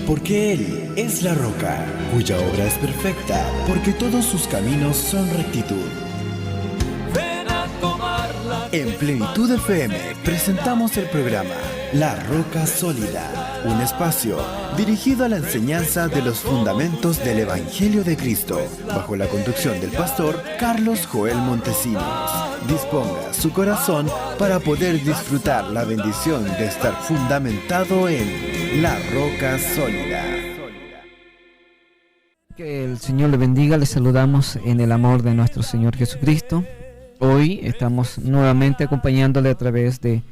Porque Él es la roca, cuya obra es perfecta, porque todos sus caminos son rectitud. En Plenitud FM presentamos el programa La Roca Sólida, un espacio dirigido a la enseñanza de los fundamentos del Evangelio de Cristo, bajo la conducción del pastor Carlos Joel Montesinos. Disponga su corazón para poder disfrutar la bendición de estar fundamentado en La Roca Sólida. Que el Señor le bendiga, le saludamos en el amor de nuestro Señor Jesucristo. Hoy estamos nuevamente acompañándole a través de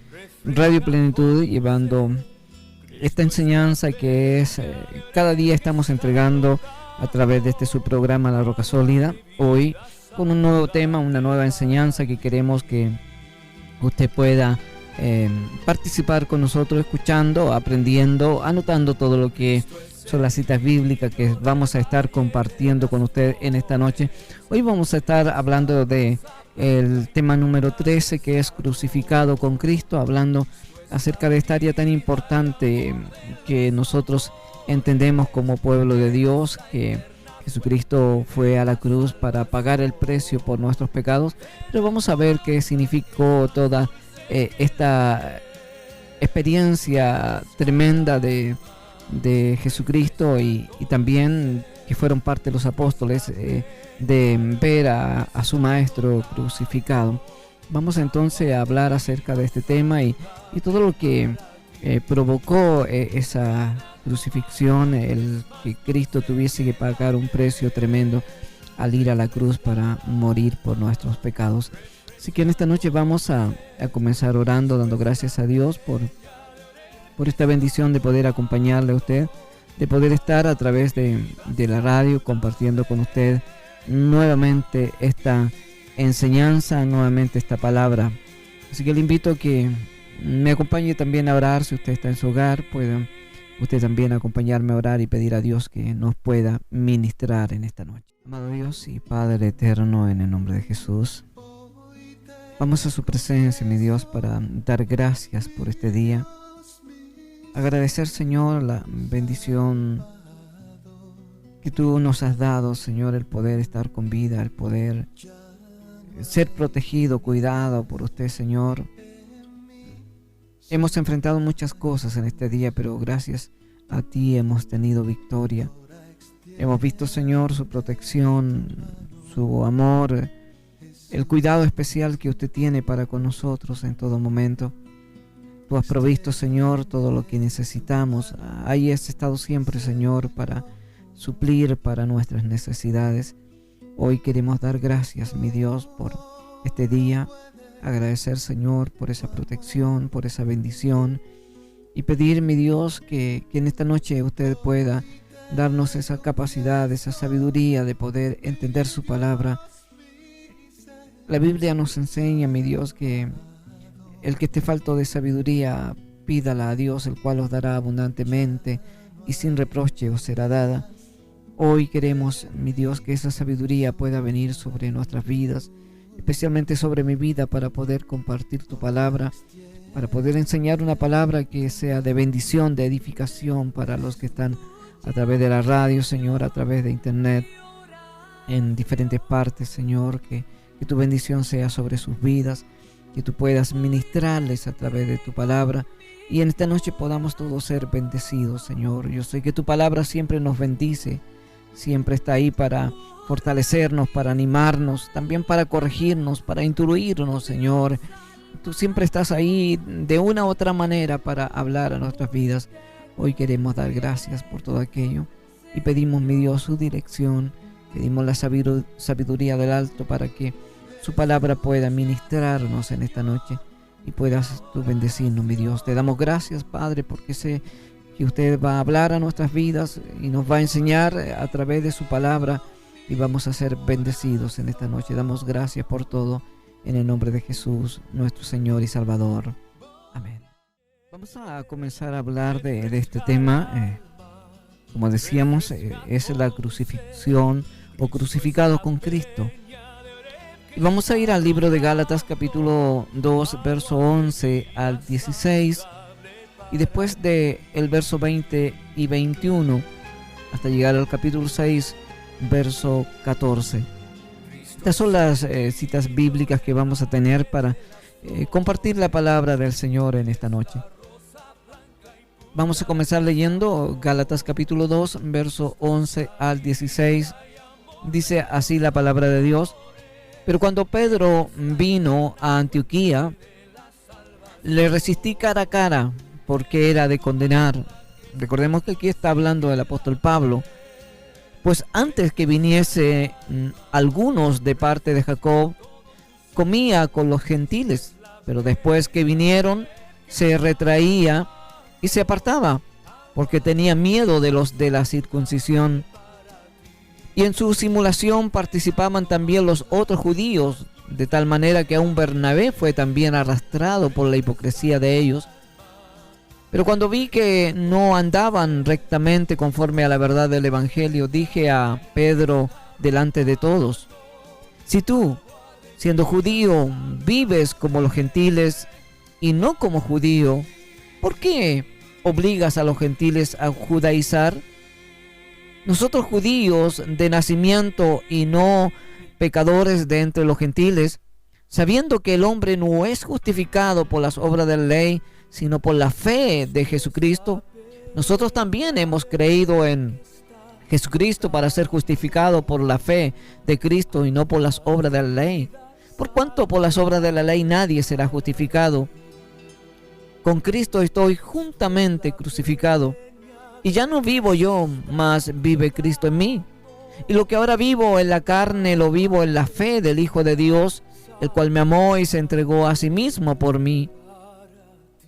Radio Plenitud, llevando esta enseñanza que es, cada día estamos entregando a través de su programa La Roca Sólida. Hoy con un nuevo tema, una nueva enseñanza que queremos que usted pueda participar con nosotros, escuchando, aprendiendo, anotando todo lo que son las citas bíblicas que vamos a estar compartiendo con usted en esta noche. Hoy vamos a estar hablando de el tema número 13, que es crucificado con Cristo, hablando acerca de esta área tan importante que nosotros entendemos como pueblo de Dios, que Jesucristo fue a la cruz para pagar el precio por nuestros pecados. Pero vamos a ver qué significó toda esta experiencia tremenda de Jesucristo y también que fueron parte de los apóstoles, de ver a su maestro crucificado. Vamos entonces a hablar acerca de este tema y todo lo que provocó esa crucifixión, el que Cristo tuviese que pagar un precio tremendo al ir a la cruz para morir por nuestros pecados. Así que en esta noche vamos a comenzar orando, dando gracias a Dios por esta bendición de poder acompañarle a usted, de poder estar a través de la radio compartiendo con usted nuevamente esta enseñanza, nuevamente esta palabra. Así que le invito a que me acompañe también a orar. Si usted está en su hogar, puede usted también acompañarme a orar y pedir a Dios que nos pueda ministrar en esta noche. Amado Dios y Padre eterno, en el nombre de Jesús, vamos a su presencia, mi Dios, para dar gracias por este día. Agradecer, Señor, la bendición que tú nos has dado, Señor, el poder estar con vida, el poder ser protegido, cuidado por usted, Señor. Hemos enfrentado muchas cosas en este día, pero gracias a ti hemos tenido victoria. Hemos visto, Señor, su protección, su amor, el cuidado especial que usted tiene para con nosotros en todo momento. Tú has provisto, Señor, todo lo que necesitamos. Ahí has estado siempre, Señor, para suplir para nuestras necesidades. Hoy queremos dar gracias, mi Dios, por este día. Agradecer, Señor, por esa protección, por esa bendición. Y pedir, mi Dios, que en esta noche usted pueda darnos esa capacidad, esa sabiduría de poder entender su palabra. La Biblia nos enseña, mi Dios, que el que esté falto de sabiduría, pídala a Dios, el cual os dará abundantemente y sin reproche os será dada. Hoy queremos, mi Dios, que esa sabiduría pueda venir sobre nuestras vidas, especialmente sobre mi vida, para poder compartir tu palabra, para poder enseñar una palabra que sea de bendición, de edificación para los que están a través de la radio, Señor, a través de internet, en diferentes partes, Señor, que tu bendición sea sobre sus vidas, que tú puedas ministrarles a través de tu palabra y en esta noche podamos todos ser bendecidos, Señor. Yo sé que tu palabra siempre nos bendice, siempre está ahí para fortalecernos, para animarnos, también para corregirnos, para instruirnos, Señor. Tú siempre estás ahí de una u otra manera para hablar a nuestras vidas. Hoy queremos dar gracias por todo aquello y pedimos, mi Dios, su dirección, pedimos la sabiduría del alto para que su palabra pueda ministrarnos en esta noche y puedas tú bendecirnos, mi Dios. Te damos gracias, Padre, porque sé que usted va a hablar a nuestras vidas y nos va a enseñar a través de su palabra y vamos a ser bendecidos en esta noche. Damos gracias por todo en el nombre de Jesús, nuestro Señor y Salvador. Amén. Vamos a comenzar a hablar de este tema. Como decíamos, es la crucifixión o crucificado con Cristo. Y vamos a ir al libro de Gálatas capítulo 2, verso 11 al 16. y después de el verso 20 y 21 hasta llegar al capítulo 6, verso 14. Estas son las citas bíblicas que vamos a tener para compartir la palabra del Señor en esta noche. Vamos a comenzar leyendo Gálatas capítulo 2, verso 11 al 16. Dice así la palabra de Dios: pero cuando Pedro vino a Antioquía, le resistí cara a cara, porque era de condenar. Recordemos que aquí está hablando el apóstol Pablo. Pues antes que viniese algunos de parte de Jacob, comía con los gentiles, pero después que vinieron, se retraía y se apartaba, porque tenía miedo de los de la circuncisión. Y en su simulación participaban también los otros judíos, de tal manera que aún Bernabé fue también arrastrado por la hipocresía de ellos. Pero cuando vi que no andaban rectamente conforme a la verdad del Evangelio, dije a Pedro delante de todos: si tú, siendo judío, vives como los gentiles y no como judío, ¿por qué obligas a los gentiles a judaizar? Nosotros judíos de nacimiento y no pecadores de entre los gentiles, sabiendo que el hombre no es justificado por las obras de la ley, sino por la fe de Jesucristo, nosotros también hemos creído en Jesucristo para ser justificado por la fe de Cristo y no por las obras de la ley. Por cuanto por las obras de la ley nadie será justificado. Con Cristo estoy juntamente crucificado, y ya no vivo yo, mas vive Cristo en mí. Y lo que ahora vivo en la carne, lo vivo en la fe del Hijo de Dios, el cual me amó y se entregó a sí mismo por mí.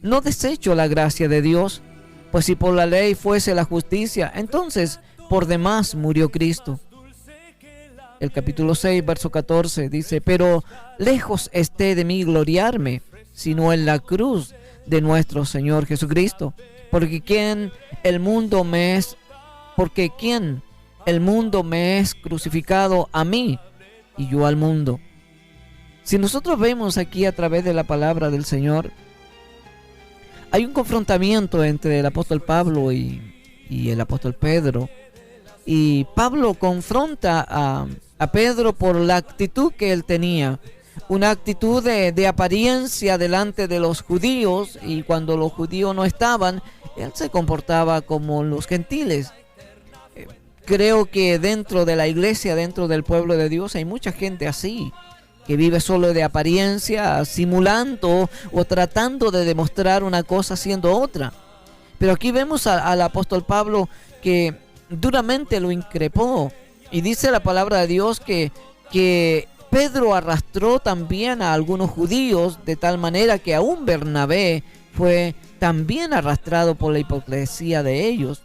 No desecho la gracia de Dios, pues si por la ley fuese la justicia, entonces por demás murió Cristo. El capítulo 6, verso 14 dice: pero lejos esté de mí gloriarme, sino en la cruz de nuestro Señor Jesucristo, porque quien el mundo me es crucificado a mí y yo al mundo. Si nosotros vemos aquí a través de la palabra del Señor, hay un confrontamiento entre el apóstol Pablo y el apóstol Pedro. Y Pablo confronta a Pedro por la actitud que él tenía. Una actitud de apariencia delante de los judíos, y cuando los judíos no estaban, él se comportaba como los gentiles. Creo que dentro de la iglesia, dentro del pueblo de Dios, hay mucha gente así, que vive solo de apariencia, simulando o tratando de demostrar una cosa siendo otra. Pero aquí vemos al apóstol Pablo que duramente lo increpó, y dice la palabra de Dios que Pedro arrastró también a algunos judíos, de tal manera que aún Bernabé fue también arrastrado por la hipocresía de ellos.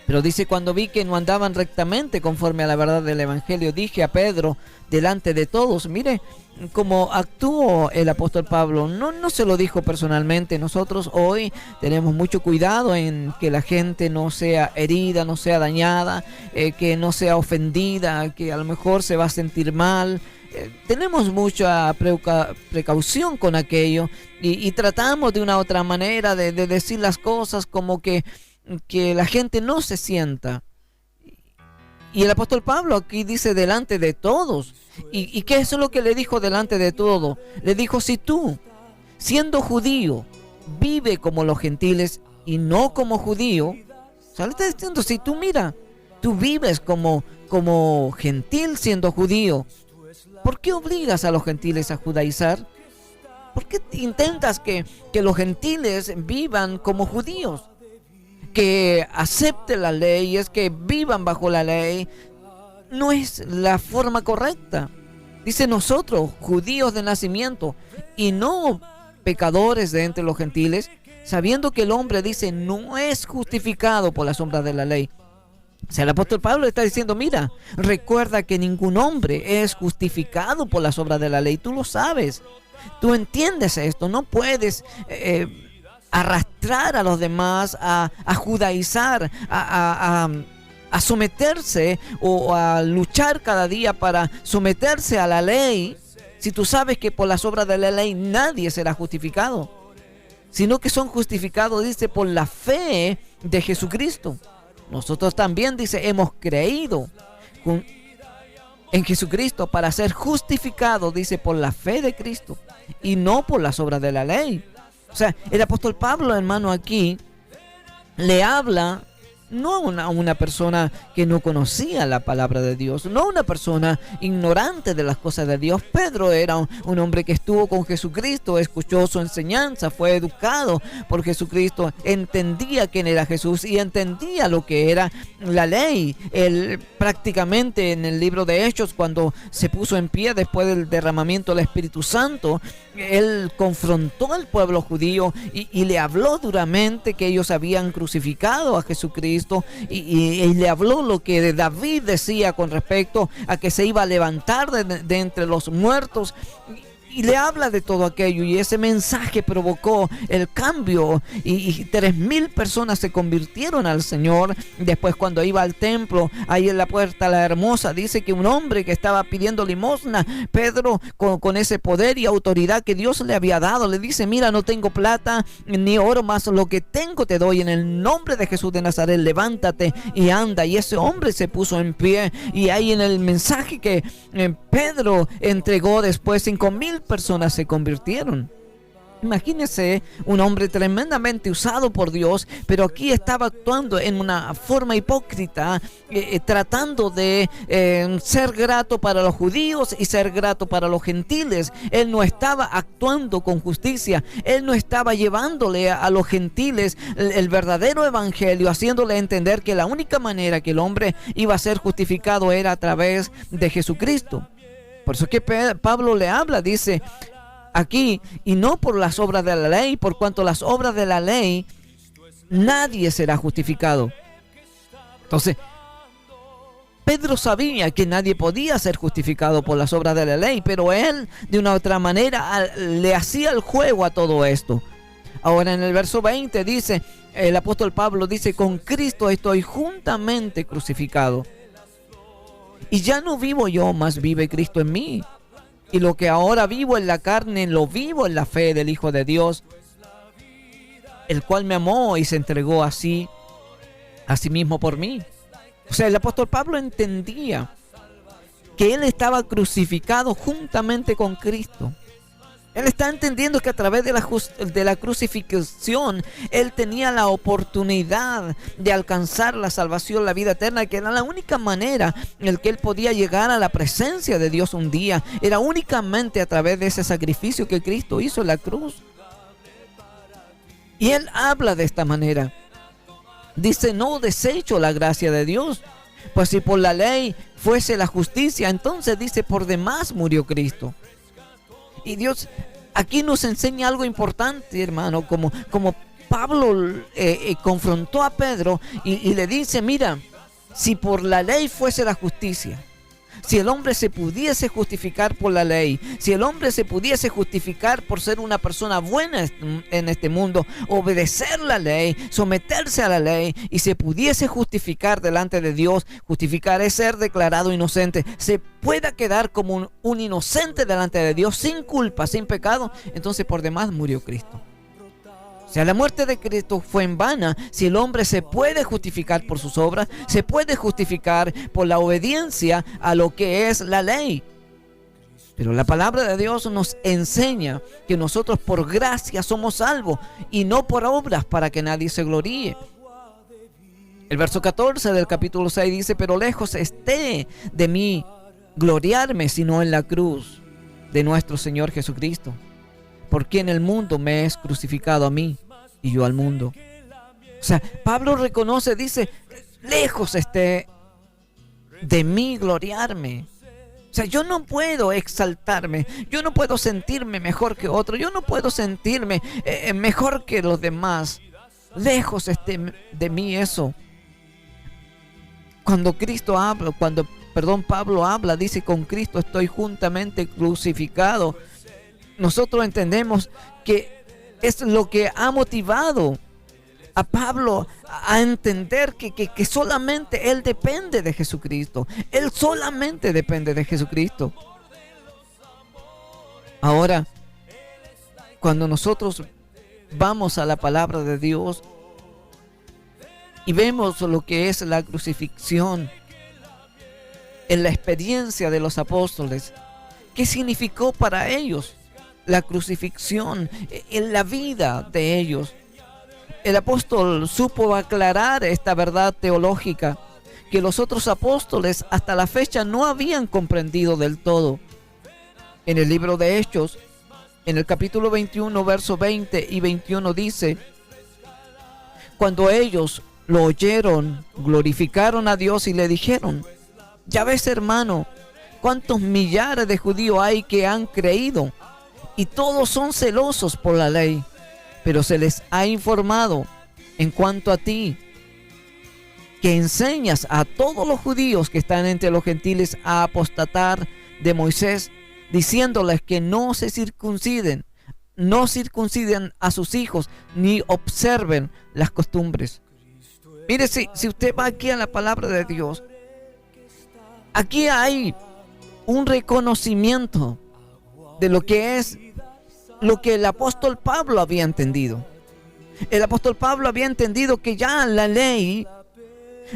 Pero dice: cuando vi que no andaban rectamente conforme a la verdad del Evangelio, dije a Pedro delante de todos. Mire cómo actuó el apóstol Pablo. No se lo dijo personalmente. Nosotros hoy tenemos mucho cuidado en que la gente no sea herida, no sea dañada, que no sea ofendida, que a lo mejor se va a sentir mal. Tenemos mucha precaución con aquello, y tratamos de una otra manera de decir las cosas como que la gente no se sienta. Y el apóstol Pablo aquí dice delante de todos. ¿Y qué es lo que le dijo delante de todo? Le dijo: si tú, siendo judío, vive como los gentiles y no como judío. O sea, le está diciendo: si tú, mira, tú vives como gentil siendo judío, ¿por qué obligas a los gentiles a judaizar? ¿Por qué intentas que los gentiles vivan como judíos? Que acepten las leyes, que vivan bajo la ley, no es la forma correcta. Dice: nosotros, judíos de nacimiento y no pecadores de entre los gentiles, sabiendo que el hombre, dice, no es justificado por la sombra de la ley. O sea, el apóstol Pablo está diciendo: mira, recuerda que ningún hombre es justificado por las obras de la ley. Tú lo sabes, tú entiendes esto. No puedes arrastrar a los demás a judaizar, a someterse o a luchar cada día para someterse a la ley, si tú sabes que por las obras de la ley nadie será justificado. sino que son justificados, dice, por la fe de Jesucristo. Nosotros también, dice, hemos creído en Jesucristo para ser justificados, dice, por la fe de Cristo y no por las obras de la ley. O sea, el apóstol Pablo, hermano, aquí le habla no a una persona que no conocía la palabra de Dios, no una persona ignorante de las cosas de Dios. Pedro era un hombre que estuvo con Jesucristo, escuchó su enseñanza, fue educado por Jesucristo, entendía quién era Jesús y entendía lo que era la ley. Él prácticamente en el libro de Hechos, cuando se puso en pie después del derramamiento del Espíritu Santo, él confrontó al pueblo judío y le habló duramente que ellos habían crucificado a Jesucristo. Y le habló lo que David decía con respecto a que se iba a levantar de entre los muertos. Y le habla de todo aquello, y ese mensaje provocó el cambio, y 3,000 personas se convirtieron al Señor. Después, cuando iba al templo, ahí en la puerta la hermosa, dice que un hombre que estaba pidiendo limosna, Pedro, con ese poder y autoridad que Dios le había dado, le dice: mira, no tengo plata ni oro, más lo que tengo te doy. En el nombre de Jesús de Nazaret, levántate y anda. Y ese hombre se puso en pie, y ahí en el mensaje que Pedro entregó después, 5,000 personas se convirtieron. Imagínense, un hombre tremendamente usado por Dios, pero aquí estaba actuando en una forma hipócrita, tratando de ser grato para los judíos y ser grato para los gentiles. Él no estaba actuando con justicia, él no estaba llevándole a los gentiles el verdadero evangelio, haciéndole entender que la única manera que el hombre iba a ser justificado era a través de Jesucristo. Por eso que Pablo le habla, dice aquí, y no por las obras de la ley, por cuanto las obras de la ley nadie será justificado. Entonces, Pedro sabía que nadie podía ser justificado por las obras de la ley, pero él de una u otra manera le hacía el juego a todo esto. Ahora en el verso 20 dice, el apóstol Pablo dice: con Cristo estoy juntamente crucificado. Y ya no vivo yo, mas vive Cristo en mí. Y lo que ahora vivo en la carne, lo vivo en la fe del Hijo de Dios, el cual me amó y se entregó a sí mismo por mí. O sea, el apóstol Pablo entendía que él estaba crucificado juntamente con Cristo. Él está entendiendo que a través de la crucifixión él tenía la oportunidad de alcanzar la salvación, la vida eterna, que era la única manera en que él podía llegar a la presencia de Dios un día. Era únicamente a través de ese sacrificio que Cristo hizo en la cruz. Y él habla de esta manera. Dice: no desecho la gracia de Dios, pues si por la ley fuese la justicia, entonces dice: por demás murió Cristo. Y Dios aquí nos enseña algo importante, hermano, como Pablo confrontó a Pedro y le dice: mira, si por la ley fuese la justicia, si el hombre se pudiese justificar por la ley, si el hombre se pudiese justificar por ser una persona buena en este mundo, obedecer la ley, someterse a la ley, y se pudiese justificar delante de Dios, justificar es ser declarado inocente, se pueda quedar como un inocente delante de Dios, sin culpa, sin pecado, entonces por demás murió Cristo. O sea, la muerte de Cristo fue en vana. Si el hombre se puede justificar por sus obras, se puede justificar por la obediencia a lo que es la ley. Pero la palabra de Dios nos enseña que nosotros por gracia somos salvos y no por obras, para que nadie se gloríe. El verso 14 del capítulo 6 dice: pero lejos esté de mí gloriarme, sino en la cruz de nuestro Señor Jesucristo, por quien el mundo me es crucificado a mí y yo al mundo. O sea, Pablo reconoce, dice: lejos esté de mí gloriarme. O sea, yo no puedo exaltarme, yo no puedo sentirme mejor que otro, yo no puedo sentirme mejor que los demás. Lejos esté de mí eso. Cuando Pablo habla, dice: con Cristo estoy juntamente crucificado. Nosotros entendemos que es lo que ha motivado a Pablo a entender que solamente él depende de Jesucristo. Él solamente depende de Jesucristo. Ahora, cuando nosotros vamos a la palabra de Dios y vemos lo que es la crucifixión en la experiencia de los apóstoles, ¿qué significó para ellos la crucifixión en la vida de ellos? El apóstol supo aclarar esta verdad teológica que los otros apóstoles hasta la fecha no habían comprendido del todo. En el libro de Hechos, en el capítulo 21, versos 20 y 21 dice: cuando ellos lo oyeron, glorificaron a Dios y le dijeron: ya ves, hermano, cuántos millares de judíos hay que han creído, y todos son celosos por la ley, pero se les ha informado en cuanto a ti, que enseñas a todos los judíos que están entre los gentiles a apostatar de Moisés, diciéndoles que no circunciden a sus hijos, ni observen las costumbres. Mire, si usted va aquí a la palabra de Dios, aquí hay un reconocimiento de lo que es lo que el apóstol Pablo había entendido. El apóstol Pablo había entendido que ya la ley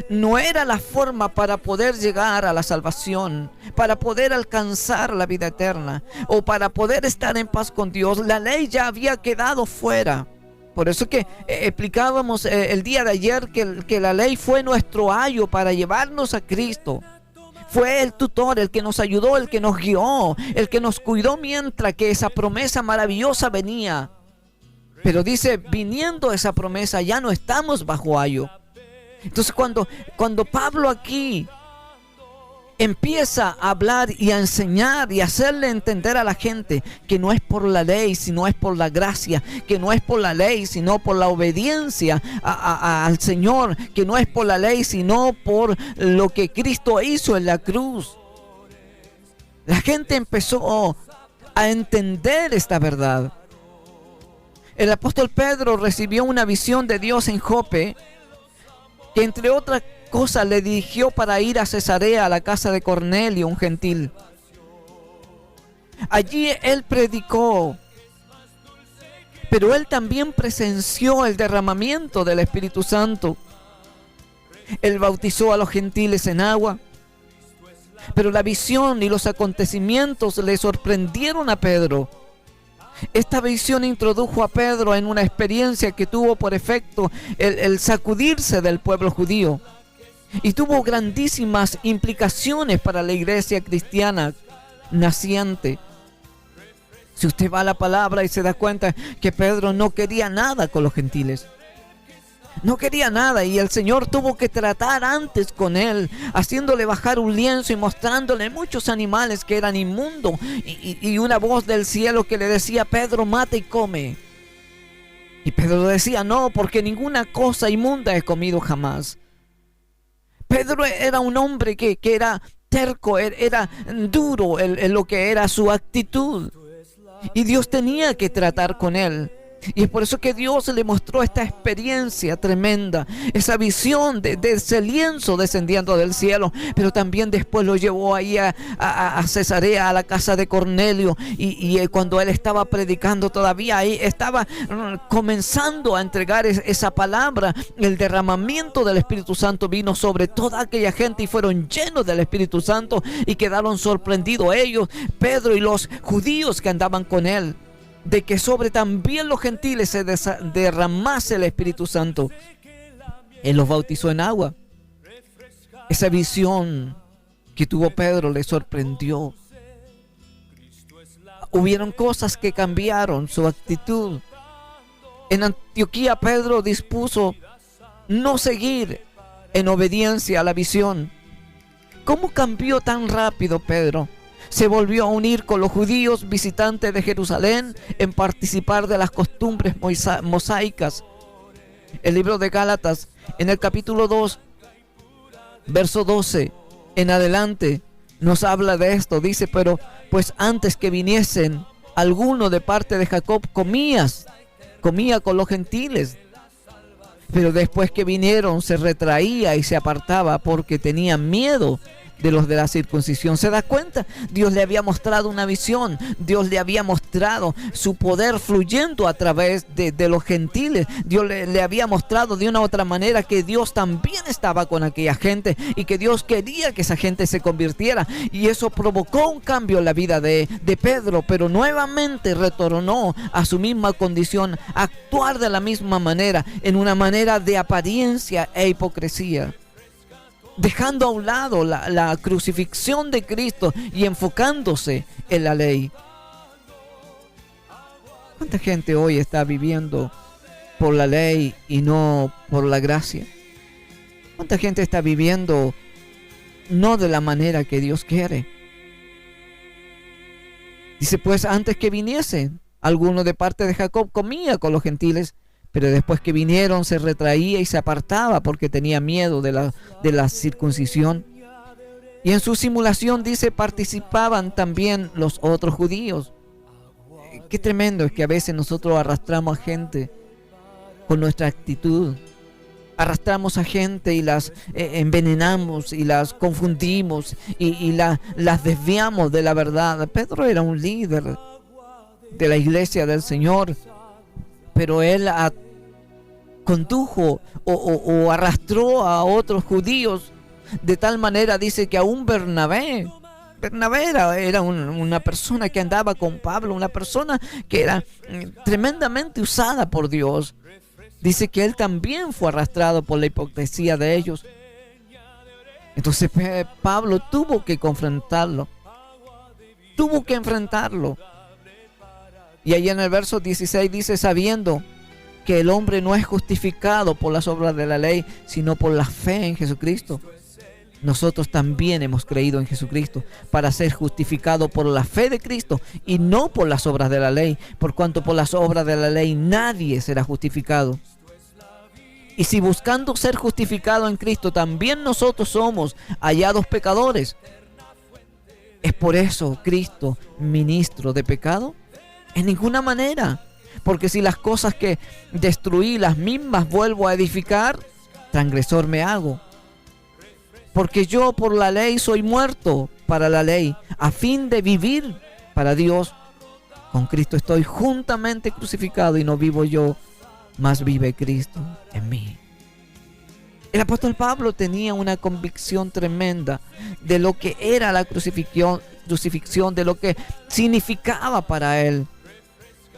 no era la forma para poder llegar a la salvación, para poder alcanzar la vida eterna o para poder estar en paz con Dios. La ley ya había quedado fuera. Por eso que explicábamos el día de ayer que la ley fue nuestro ayo para llevarnos a Cristo. Fue el tutor, el que nos ayudó, el que nos guió, el que nos cuidó mientras que esa promesa maravillosa venía. Pero dice, viniendo esa promesa, ya no estamos bajo ayo. Entonces cuando Pablo aquí empieza a hablar y a enseñar y a hacerle entender a la gente que no es por la ley, sino es por la gracia, que no es por la ley, sino por la obediencia al Señor, que no es por la ley, sino por lo que Cristo hizo en la cruz. La gente empezó a entender esta verdad. El apóstol Pedro recibió una visión de Dios en Jope, que entre otras cosas le dirigió para ir a Cesarea, a la casa de Cornelio, un gentil. Allí él predicó, pero él también presenció el derramamiento del Espíritu Santo. Él bautizó a los gentiles en agua, pero la visión y los acontecimientos le sorprendieron a Pedro. Esta visión introdujo a Pedro en una experiencia que tuvo por efecto el sacudirse del pueblo judío y tuvo grandísimas implicaciones para la iglesia cristiana naciente. Si usted va a la palabra y se da cuenta que Pedro no quería nada con los gentiles, no quería nada, y el Señor tuvo que tratar antes con él, haciéndole bajar un lienzo y mostrándole muchos animales que eran inmundos, y una voz del cielo que le decía: Pedro, mata y come. Y Pedro decía: no, porque ninguna cosa inmunda he comido jamás. Pedro era un hombre que era terco, era duro en lo que era su actitud, y Dios tenía que tratar con él. Y es por eso que Dios le mostró esta experiencia tremenda, esa visión de ese lienzo descendiendo del cielo. Pero también después lo llevó ahí a Cesarea, a la casa de Cornelio. Y cuando él estaba predicando todavía, ahí estaba comenzando a entregar esa palabra. El derramamiento del Espíritu Santo vino sobre toda aquella gente y fueron llenos del Espíritu Santo y quedaron sorprendidos ellos, Pedro y los judíos que andaban con él, de que sobre también los gentiles se derramase el Espíritu Santo. Él los bautizó en agua. Esa visión que tuvo Pedro le sorprendió. Hubieron cosas que cambiaron su actitud. En Antioquía, Pedro dispuso no seguir en obediencia a la visión. ¿Cómo cambió tan rápido Pedro? Se volvió a unir con los judíos visitantes de Jerusalén en participar de las costumbres mosaicas. El libro de Gálatas, en el capítulo 2, verso 12 en adelante, nos habla de esto. Dice: pero pues antes que viniesen alguno de parte de Jacob, comía con los gentiles. Pero después que vinieron se retraía y se apartaba porque tenía miedo de los de la circuncisión. ¿Se da cuenta? Dios le había mostrado una visión. Dios le había mostrado su poder fluyendo a través de los gentiles. Dios le había mostrado de una u otra manera que Dios también estaba con aquella gente y que Dios quería que esa gente se convirtiera. Y eso provocó un cambio en la vida de Pedro, pero nuevamente retornó a su misma condición, a actuar de la misma manera, en una manera de apariencia e hipocresía, dejando a un lado la crucifixión de Cristo y enfocándose en la ley. ¿Cuánta gente hoy está viviendo por la ley y no por la gracia? ¿Cuánta gente está viviendo no de la manera que Dios quiere? Dice, pues antes que viniese, alguno de parte de Jacob comía con los gentiles, pero después que vinieron se retraía y se apartaba porque tenía miedo de la circuncisión. Y en su simulación, dice, participaban también los otros judíos. Qué tremendo es que a veces nosotros arrastramos a gente con nuestra actitud. Arrastramos a gente y las envenenamos y las confundimos y las desviamos de la verdad. Pedro era un líder de la iglesia del Señor, pero él condujo o arrastró a otros judíos de tal manera, dice, que aún Bernabé era una persona que andaba con Pablo, una persona que era tremendamente usada por Dios. Dice que él también fue arrastrado por la hipocresía de ellos. Entonces Pablo tuvo que confrontarlo, tuvo que enfrentarlo. Y ahí en el verso 16 dice, sabiendo que el hombre no es justificado por las obras de la ley, sino por la fe en Jesucristo. Nosotros también hemos creído en Jesucristo para ser justificados por la fe de Cristo y no por las obras de la ley, por cuanto por las obras de la ley nadie será justificado. Y si buscando ser justificado en Cristo también nosotros somos hallados pecadores, ¿es por eso Cristo ministro de pecado? En ninguna manera. Porque si las cosas que destruí las mismas vuelvo a edificar, transgresor me hago. Porque yo por la ley soy muerto para la ley, a fin de vivir para Dios. Con Cristo estoy juntamente crucificado y no vivo yo, mas vive Cristo en mí. El apóstol Pablo tenía una convicción tremenda de lo que era la crucifixión, de lo que significaba para él.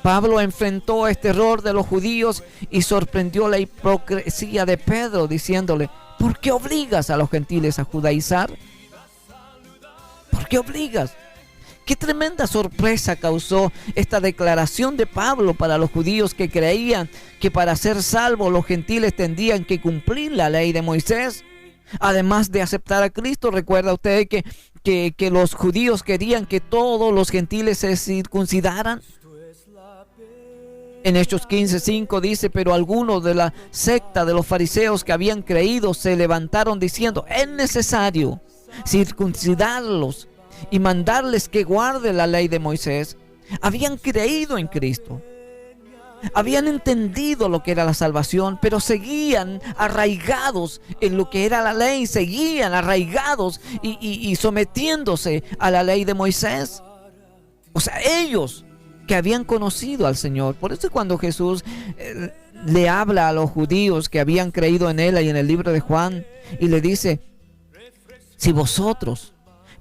Pablo enfrentó este error de los judíos y sorprendió la hipocresía de Pedro, diciéndole, ¿por qué obligas a los gentiles a judaizar? ¿Por qué obligas? Qué tremenda sorpresa causó esta declaración de Pablo para los judíos que creían que para ser salvos los gentiles tendrían que cumplir la ley de Moisés. Además de aceptar a Cristo, recuerda usted que los judíos querían que todos los gentiles se circuncidaran. En Hechos 15:5 dice, pero algunos de la secta de los fariseos que habían creído se levantaron diciendo, es necesario circuncidarlos y mandarles que guarden la ley de Moisés. Habían creído en Cristo, habían entendido lo que era la salvación, pero seguían arraigados en lo que era la ley, seguían arraigados y sometiéndose a la ley de Moisés. O sea, ellos que habían conocido al Señor. Por eso cuando Jesús le habla a los judíos que habían creído en Él, y en el libro de Juan, y le dice, si vosotros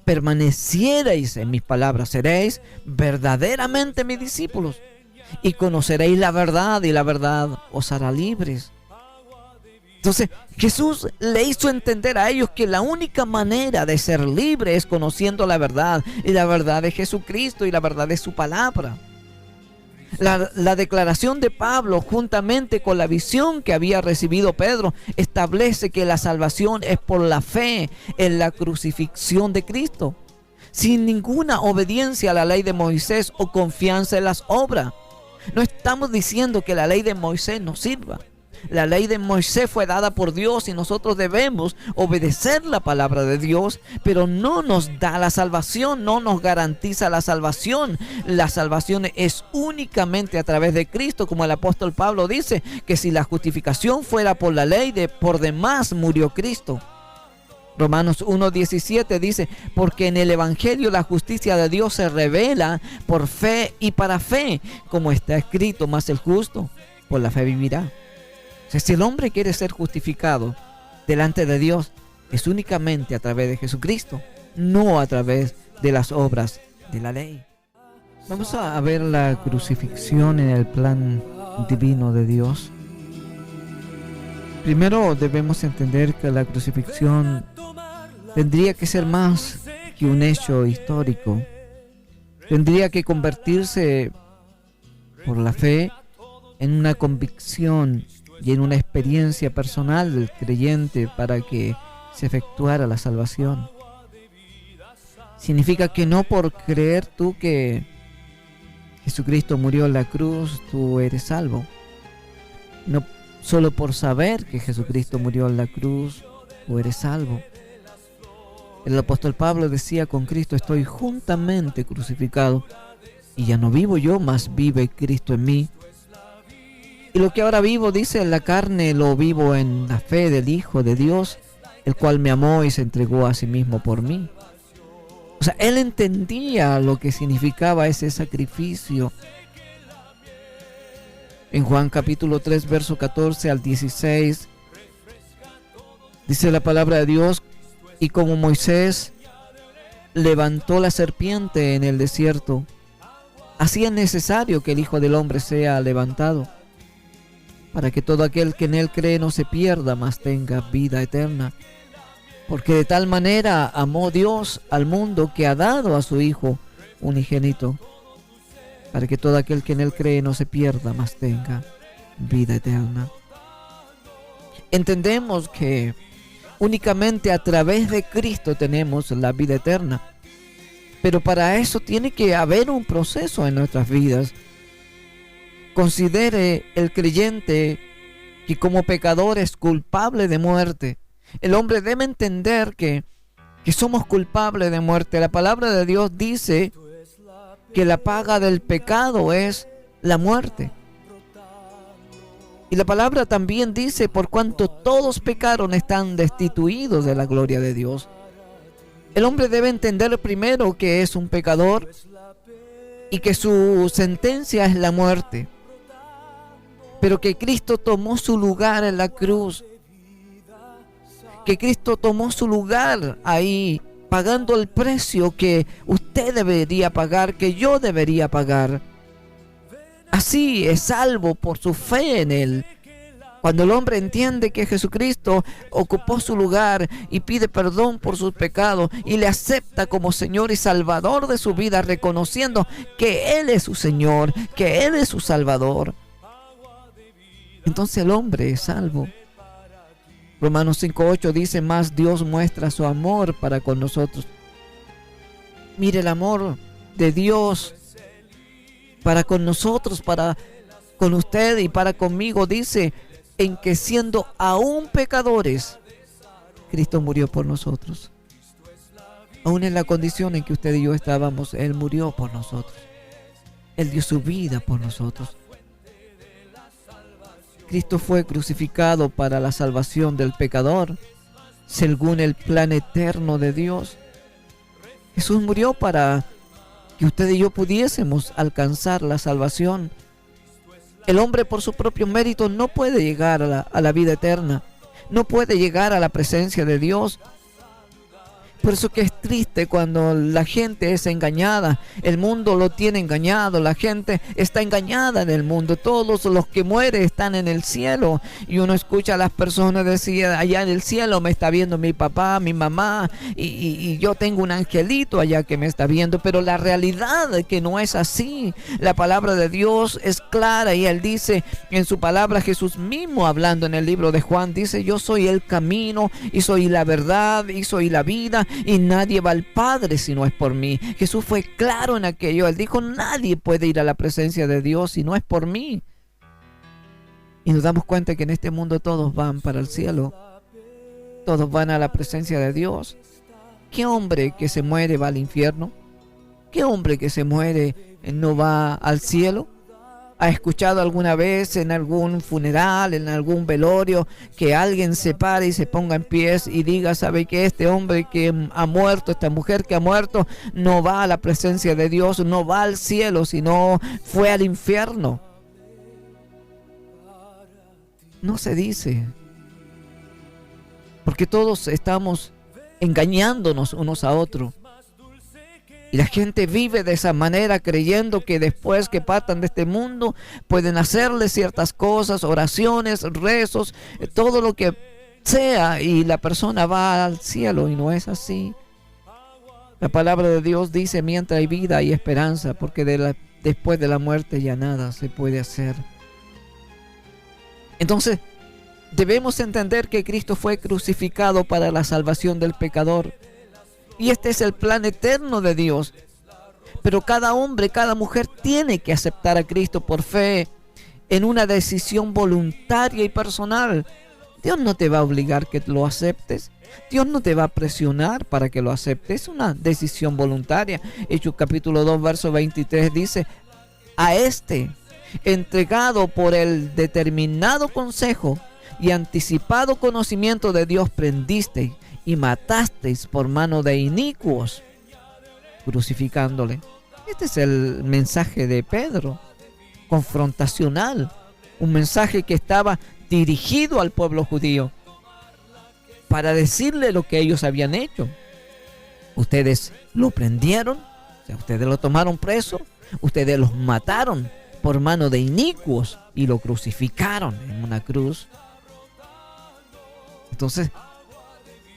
permanecierais en mis palabras, seréis verdaderamente mis discípulos, y conoceréis la verdad, y la verdad os hará libres. Entonces Jesús le hizo entender a ellos que la única manera de ser libre es conociendo la verdad, y la verdad de Jesucristo, y la verdad de su palabra. La declaración de Pablo, juntamente con la visión que había recibido Pedro, establece que la salvación es por la fe en la crucifixión de Cristo, sin ninguna obediencia a la ley de Moisés o confianza en las obras. No estamos diciendo que la ley de Moisés no sirva. La ley de Moisés fue dada por Dios y nosotros debemos obedecer la palabra de Dios, pero no nos da la salvación, no nos garantiza la salvación. La salvación es únicamente a través de Cristo, como el apóstol Pablo dice, que si la justificación fuera por la ley, por demás murió Cristo. Romanos 1:17 dice, porque en el Evangelio la justicia de Dios se revela por fe y para fe, como está escrito, mas el justo por la fe vivirá. O sea, si el hombre quiere ser justificado delante de Dios, es únicamente a través de Jesucristo, no a través de las obras de la ley. Vamos a ver la crucifixión en el plan divino de Dios. Primero debemos entender que la crucifixión tendría que ser más que un hecho histórico. Tendría que convertirse por la fe en una convicción y en una experiencia personal del creyente para que se efectuara la salvación. Significa que no por creer tú que Jesucristo murió en la cruz, tú eres salvo. No solo por saber que Jesucristo murió en la cruz, tú eres salvo. El apóstol Pablo decía, con Cristo estoy juntamente crucificado, y ya no vivo yo, mas vive Cristo en mí. Y lo que ahora vivo, dice, en la carne, lo vivo en la fe del Hijo de Dios, el cual me amó y se entregó a sí mismo por mí. O sea, él entendía lo que significaba ese sacrificio. En Juan capítulo 3, verso 14 al 16, dice la palabra de Dios, y como Moisés levantó la serpiente en el desierto, así es necesario que el Hijo del Hombre sea levantado, para que todo aquel que en él cree no se pierda, mas tenga vida eterna. Porque de tal manera amó Dios al mundo que ha dado a su Hijo unigénito, para que todo aquel que en él cree no se pierda, mas tenga vida eterna. Entendemos que únicamente a través de Cristo tenemos la vida eterna, pero para eso tiene que haber un proceso en nuestras vidas. Considere el creyente que como pecador es culpable de muerte. El hombre debe entender que somos culpables de muerte. La palabra de Dios dice que la paga del pecado es la muerte. Y la palabra también dice, por cuanto todos pecaron, están destituidos de la gloria de Dios. El hombre debe entender primero que es un pecador y que su sentencia es la muerte, pero que Cristo tomó su lugar en la cruz, que Cristo tomó su lugar ahí, pagando el precio que usted debería pagar, que yo debería pagar. Así es salvo por su fe en Él. Cuando el hombre entiende que Jesucristo ocupó su lugar y pide perdón por sus pecados y le acepta como Señor y Salvador de su vida, reconociendo que Él es su Señor, que Él es su Salvador, entonces el hombre es salvo. Romanos 5:8 dice, más Dios muestra su amor para con nosotros. Mire el amor de Dios para con nosotros, para con usted y para conmigo. Dice, en que siendo aún pecadores, Cristo murió por nosotros. Aún en la condición en que usted y yo estábamos, Él murió por nosotros. Él dio su vida por nosotros. Cristo fue crucificado para la salvación del pecador, según el plan eterno de Dios. Jesús murió para que usted y yo pudiésemos alcanzar la salvación. El hombre por su propio mérito no puede llegar a la vida eterna, no puede llegar a la presencia de Dios. Por eso que es triste cuando la gente es engañada. El mundo lo tiene engañado. La gente está engañada en el mundo. Todos los que mueren están en el cielo. Y uno escucha a las personas decir, allá en el cielo me está viendo mi papá, mi mamá. Y yo tengo un angelito allá que me está viendo. Pero la realidad es que no es así. La palabra de Dios es clara. Y Él dice en su palabra, Jesús mismo hablando en el libro de Juan, dice, yo soy el camino y soy la verdad y soy la vida. Y nadie va al Padre si no es por mí. Jesús fue claro en aquello. Él dijo, nadie puede ir a la presencia de Dios si no es por mí. Y nos damos cuenta que en este mundo todos van para el cielo. Todos van a la presencia de Dios. ¿Qué hombre que se muere va al infierno? ¿Qué hombre que se muere no va al cielo? ha escuchado alguna vez en algún funeral, en algún velorio, que alguien se pare y se ponga en pies y diga, ¿sabe qué? Este hombre que ha muerto, esta mujer que ha muerto, no va a la presencia de Dios, no va al cielo, sino fue al infierno. No se dice, porque todos estamos engañándonos unos a otros. Y la gente vive de esa manera, creyendo que después que partan de este mundo pueden hacerle ciertas cosas, oraciones, rezos, todo lo que sea, y la persona va al cielo, y no es así. La palabra de Dios dice, mientras hay vida hay esperanza, porque después de la muerte ya nada se puede hacer. Entonces, debemos entender que Cristo fue crucificado para la salvación del pecador. Y este es el plan eterno de Dios. Pero cada hombre, cada mujer tiene que aceptar a Cristo por fe, en una decisión voluntaria y personal. Dios no te va a obligar que lo aceptes. Dios no te va a presionar para que lo aceptes. Es una decisión voluntaria. Hechos capítulo 2, verso 23 dice, a este, entregado por el determinado consejo y anticipado conocimiento de Dios, prendisteis y matasteis por mano de inicuos, crucificándole. Este es el mensaje de Pedro, confrontacional, un mensaje que estaba dirigido al pueblo judío para decirle lo que ellos habían hecho. Ustedes lo prendieron, o sea, ustedes lo tomaron preso, ustedes los mataron por mano de inicuos y lo crucificaron en una cruz. Entonces,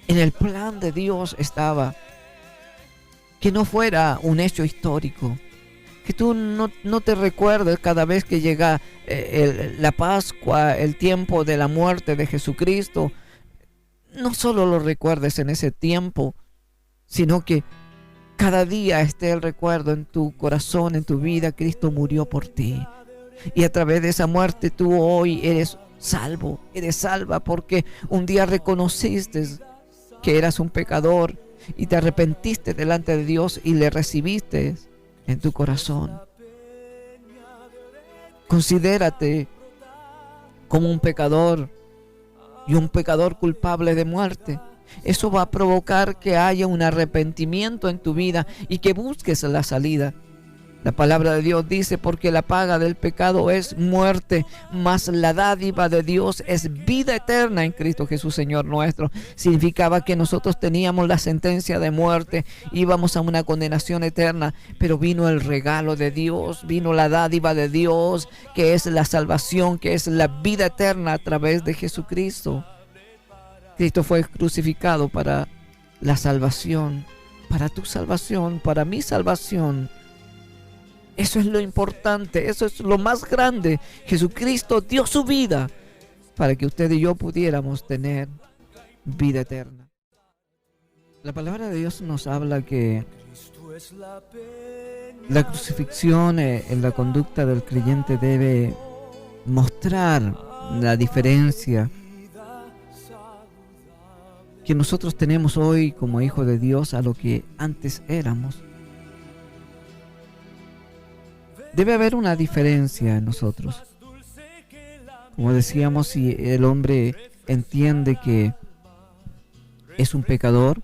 en el plan de Dios estaba que no fuera un hecho histórico, que tú no te recuerdes cada vez que llega la Pascua, el tiempo de la muerte de Jesucristo. No solo lo recuerdes en ese tiempo, sino que cada día esté el recuerdo en tu corazón, en tu vida. Cristo murió por ti, y a través de esa muerte tú hoy eres salvo, eres salva, porque un día reconociste que eras un pecador y te arrepentiste delante de Dios y le recibiste en tu corazón. Considérate como un pecador, y un pecador culpable de muerte. Eso va a provocar que haya un arrepentimiento en tu vida y que busques la salida. La palabra de Dios dice, porque la paga del pecado es muerte, mas la dádiva de Dios es vida eterna en Cristo Jesús, Señor nuestro. Significaba que nosotros teníamos la sentencia de muerte, íbamos a una condenación eterna, pero vino el regalo de Dios, vino la dádiva de Dios, que es la salvación, que es la vida eterna a través de Jesucristo. Cristo fue crucificado para la salvación, para tu salvación, para mi salvación. Eso es lo importante, eso es lo más grande. Jesucristo dio su vida para que usted y yo pudiéramos tener vida eterna. La palabra de Dios nos habla que la crucifixión en la conducta del creyente debe mostrar la diferencia que nosotros tenemos hoy como hijos de Dios a lo que antes éramos. Debe haber una diferencia en nosotros. Como decíamos, si el hombre entiende que es un pecador,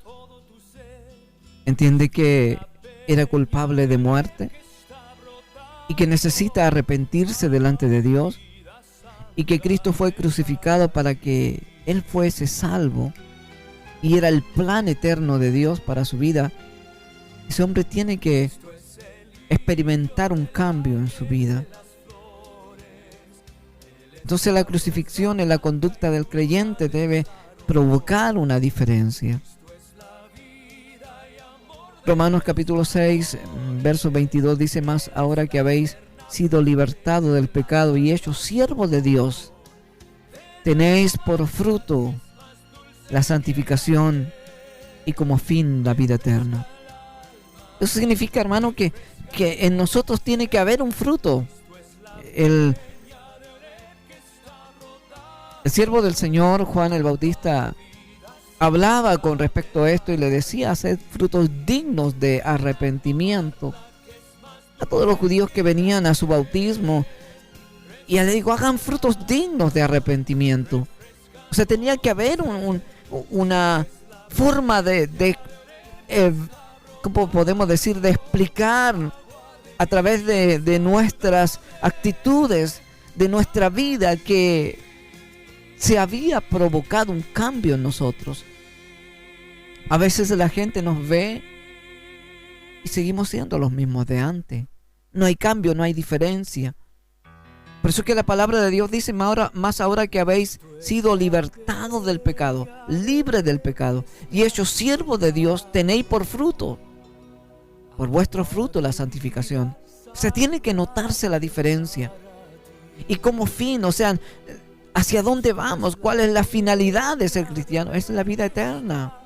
entiende que era culpable de muerte y que necesita arrepentirse delante de Dios, y que Cristo fue crucificado para que él fuese salvo y era el plan eterno de Dios para su vida, ese hombre tiene que experimentar un cambio en su vida. Entonces la crucifixión en la conducta del creyente debe provocar una diferencia. Romanos capítulo 6, verso 22 dice, más ahora que habéis sido libertados del pecado y hechos siervos de Dios, tenéis por fruto la santificación y como fin la vida eterna. Eso significa, hermano, que en nosotros tiene que haber un fruto. El siervo del Señor, Juan el Bautista, hablaba con respecto a esto y le decía, haced frutos dignos de arrepentimiento. A todos los judíos que venían a su bautismo, Y le digo, hagan frutos dignos de arrepentimiento. O sea, tenía que haber una forma ¿cómo podemos decir? De explicar a través de nuestras actitudes, de nuestra vida, que se había provocado un cambio en nosotros. A veces la gente nos ve y seguimos siendo los mismos de antes. No hay cambio, no hay diferencia. Por eso que la palabra de Dios dice, más ahora que habéis sido libertados del pecado, libres del pecado, y hechos siervos de Dios, tenéis por fruto, por vuestro fruto, la santificación. O sea, tiene que notarse la diferencia. Y como fin, o sea, ¿hacia dónde vamos? ¿Cuál es la finalidad de ser cristiano? Es la vida eterna.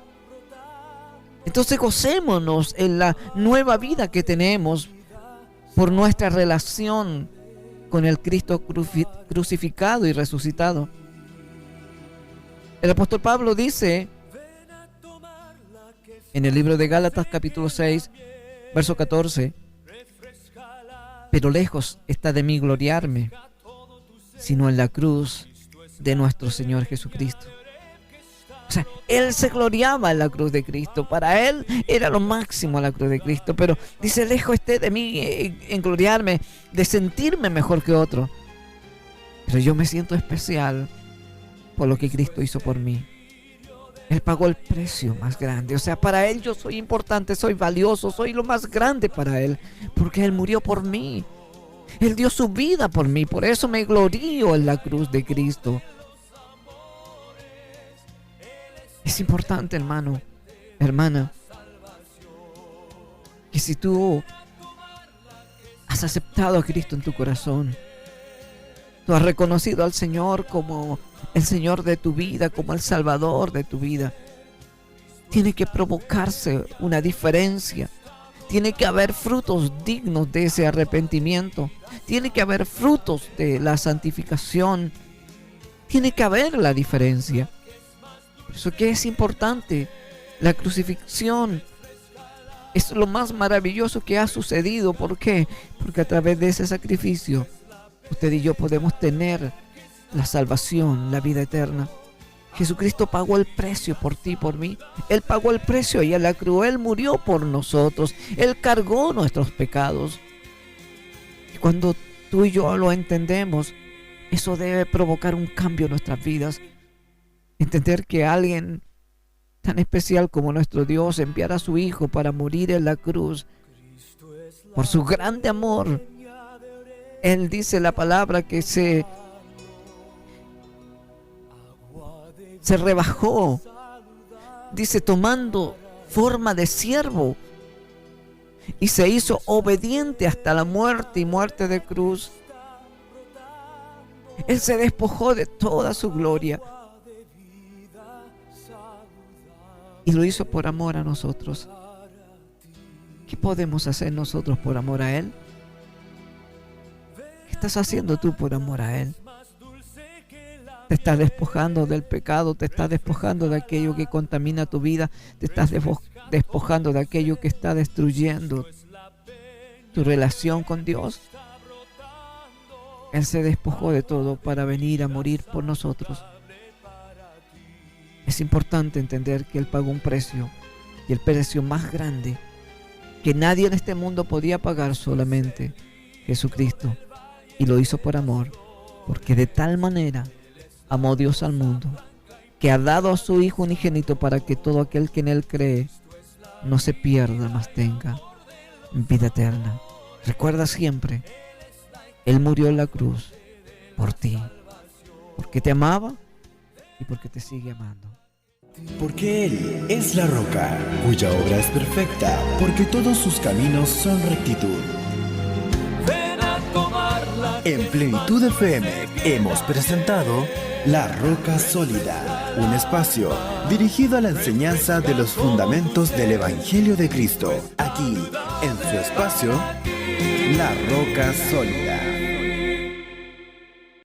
Entonces gocémonos en la nueva vida que tenemos por nuestra relación con el Cristo crucificado y resucitado. El apóstol Pablo dice en el libro de Gálatas capítulo 6, verso 14, pero lejos está de mí gloriarme, sino en la cruz de nuestro Señor Jesucristo. O sea, él se gloriaba en la cruz de Cristo. Para él era lo máximo la cruz de Cristo. Pero dice, lejos esté de mí en gloriarme, de sentirme mejor que otro. Pero yo me siento especial por lo que Cristo hizo por mí. Él pagó el precio más grande. O sea, para él yo soy importante, soy valioso, soy lo más grande para él. Porque él murió por mí. Él dio su vida por mí. Por eso me glorío en la cruz de Cristo. Es importante, hermano, hermana, que si tú has aceptado a Cristo en tu corazón, tú has reconocido al Señor como el Señor de tu vida, como el Salvador de tu vida, tiene que provocarse una diferencia. Tiene que haber frutos dignos de ese arrepentimiento. Tiene que haber frutos de la santificación. Tiene que haber la diferencia. Por eso que es importante. La crucifixión es lo más maravilloso que ha sucedido. ¿Por qué? Porque a través de ese sacrificio, usted y yo podemos tener la salvación, la vida eterna. Jesucristo pagó el precio por ti y por mí. Él pagó el precio y en la cruz Él murió por nosotros. Él cargó nuestros pecados. Y cuando tú y yo lo entendemos, eso debe provocar un cambio en nuestras vidas. Entender que alguien tan especial como nuestro Dios enviara a su Hijo para morir en la cruz por su grande amor. Él dice la palabra que se rebajó, dice, tomando forma de siervo, y se hizo obediente hasta la muerte y muerte de cruz. Él se despojó de toda su gloria y lo hizo por amor a nosotros. ¿Qué podemos hacer nosotros por amor a Él? ¿Qué estás haciendo tú por amor a Él? Te estás despojando del pecado, te estás despojando de aquello que contamina tu vida, te estás despojando de aquello que está destruyendo tu relación con Dios. Él se despojó de todo para venir a morir por nosotros. Es importante entender que Él pagó un precio, y el precio más grande que nadie en este mundo podía pagar, solamente Jesucristo, y lo hizo por amor, porque de tal manera amó Dios al mundo, que ha dado a su Hijo unigénito para que todo aquel que en Él cree no se pierda, mas tenga vida eterna. Recuerda siempre, Él murió en la cruz por ti, porque te amaba y porque te sigue amando. Porque Él es la roca, cuya obra es perfecta, porque todos sus caminos son rectitud. En Plenitud FM hemos presentado La Roca Sólida, un espacio dirigido a la enseñanza de los fundamentos del Evangelio de Cristo, aquí en su espacio La Roca Sólida.